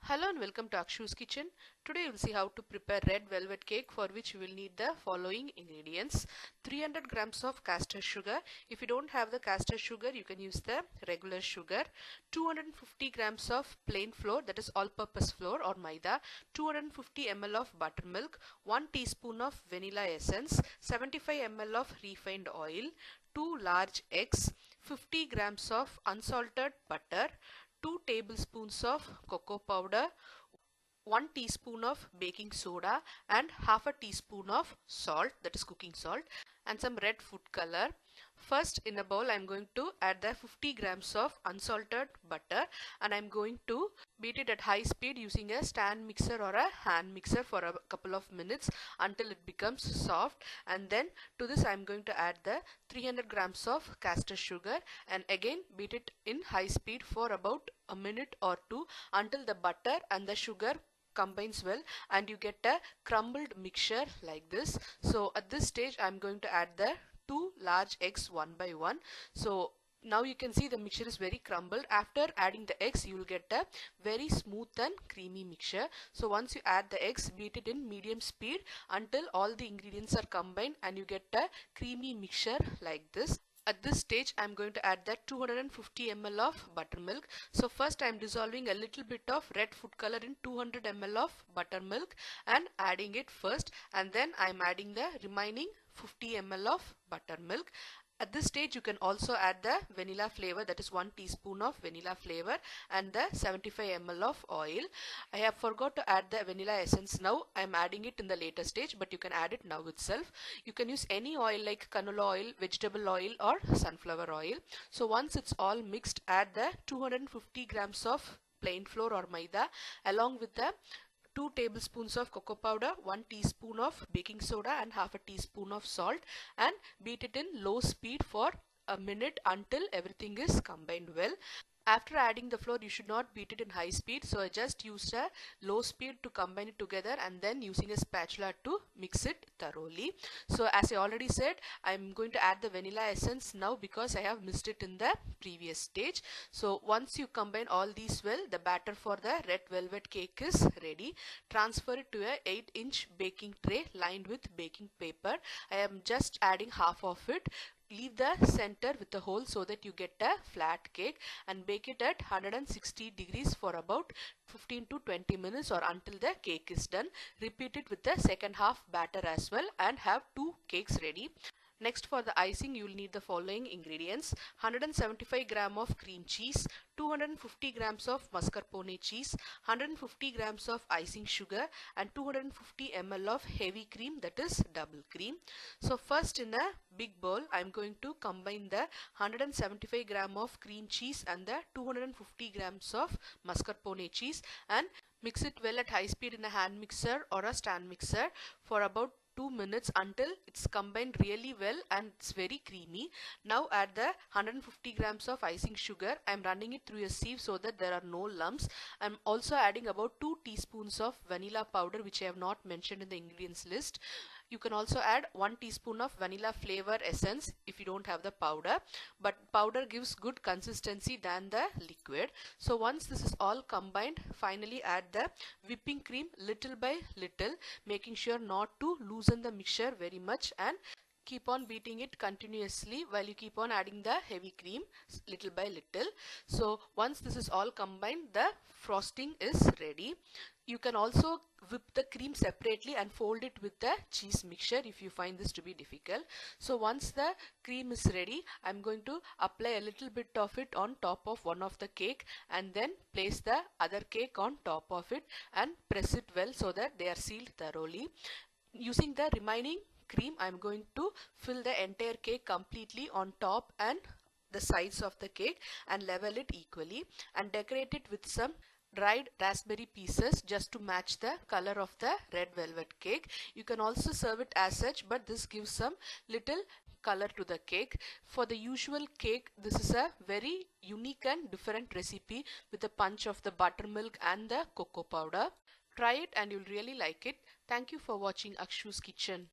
Hello and welcome to Akshu's Kitchen. Today you will see how to prepare red velvet cake, for which you will need the following ingredients. 300 grams of castor sugar. If you don't have the castor sugar, you can use the regular sugar. 250 grams of plain flour, that is all-purpose flour or maida. 250 ml of buttermilk. 1 teaspoon of vanilla essence. 75 ml of refined oil. 2 large eggs. 50 grams of unsalted butter. 2 tablespoons of cocoa powder, 1 teaspoon of baking soda and half a teaspoon of salt, that is cooking salt, and some red food color. First, in a bowl I am going to add the 50 grams of unsalted butter and I am going to beat it at high speed using a stand mixer or a hand mixer for a couple of minutes until it becomes soft, and then to this I am going to add the 300 grams of castor sugar and again beat it in high speed for about a minute or two until the butter and the sugar combines well and you get a crumbled mixture like this. So at this stage I am going to add the 2 large eggs one by one. So now you can see the mixture is very crumbled. After adding the eggs you will get a very smooth and creamy mixture. So once you add the eggs, beat it in medium speed until all the ingredients are combined and you get a creamy mixture like this. At this stage I am going to add that 250 ml of buttermilk. So first I am dissolving a little bit of red food color in 200 ml of buttermilk and adding it first, and then I am adding the remaining 50 ml of buttermilk. At this stage you can also add the vanilla flavor, that is 1 teaspoon of vanilla flavor and the 75 ml of oil. I have forgot to add the vanilla essence now. I am adding it in the later stage, but you can add it now itself. You can use any oil like canola oil, vegetable oil or sunflower oil. So once it's all mixed, add the 250 grams of plain flour or maida along with the 2 tablespoons of cocoa powder, 1 teaspoon of baking soda and half a teaspoon of salt, and beat it in low speed for a minute until everything is combined well. After adding the flour you should not beat it in high speed, so I just used a low speed to combine it together and then using a spatula to mix it thoroughly. So as I already said, I am going to add the vanilla essence now because I have missed it in the previous stage. So once you combine all these well, the batter for the red velvet cake is ready. Transfer it to a 8-inch baking tray lined with baking paper. I am just adding half of it. Leave the center with a hole so that you get a flat cake and bake it at 160 degrees for about 15 to 20 minutes or until the cake is done. Repeat it with the second half batter as well and have 2 cakes ready. Next, for the icing you will need the following ingredients: 175 gram of cream cheese, 250 grams of mascarpone cheese, 150 grams of icing sugar and 250 ml of heavy cream, that is double cream. So first, in a big bowl I am going to combine the 175 gram of cream cheese and the 250 grams of mascarpone cheese and mix it well at high speed in a hand mixer or a stand mixer for about 2 minutes until it's combined really well and it's very creamy. Now add the 150 grams of icing sugar. I'm running it through a sieve so that there are no lumps. I'm also adding about 2 teaspoons of vanilla powder, which I have not mentioned in the ingredients list. You can also add 1 teaspoon of vanilla flavor essence if you don't have the powder, but powder gives good consistency than the liquid. So once this is all combined, finally add the whipping cream little by little, making sure not to loosen the mixture very much, and keep on beating it continuously while you keep on adding the heavy cream little by little. So once this is all combined, the frosting is ready. You can also whip the cream separately and fold it with the cheese mixture if you find this to be difficult. So once the cream is ready, I'm going to apply a little bit of it on top of one of the cake and then place the other cake on top of it and press it well so that they are sealed thoroughly. Using the remaining cream, I'm going to fill the entire cake completely on top and the sides of the cake and level it equally and decorate it with some dried raspberry pieces just to match the color of the red velvet cake. You can also serve it as such, but this gives some little color to the cake. For the usual cake, this is a very unique and different recipe with a punch of the buttermilk and the cocoa powder. Try it and you'll really like it. Thank you for watching Akshu's Kitchen.